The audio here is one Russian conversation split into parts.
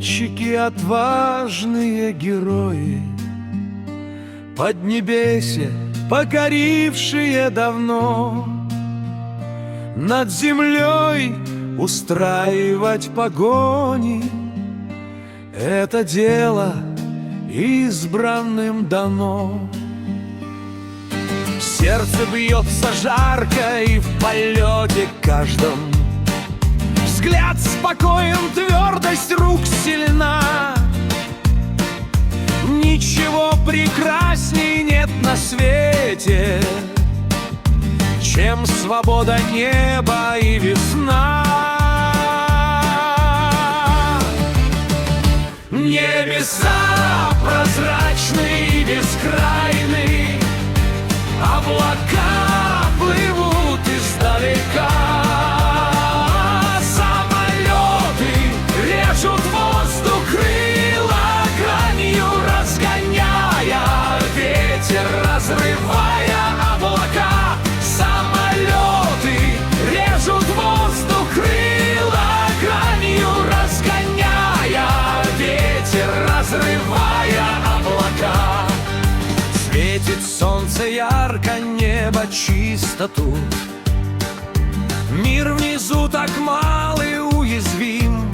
Летчики, отважные герои, Поднебесье, покорившие давно, над землей устраивать погони — это дело избранным дано. Сердце бьется жарко и в полете каждом взгляд спокоен, твердость рук сильна. Ничего прекрасней нет на свете, чем свобода неба и весна. Небеса прозрачные и бескрайные, облака плывут издалека. Самолеты режут воздух крыла гранью, разгоняя ветер, разрывая облака. Самолеты режут воздух крыла гранью, разгоняя ветер, разрывая облака. Светит солнце ярко, небо чисто тут. Мир внизу так мал и уязвим.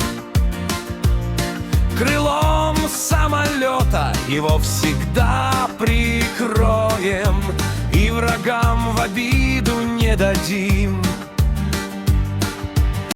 Крылом самолета его всегда прикроем, и врагам в обиду не дадим.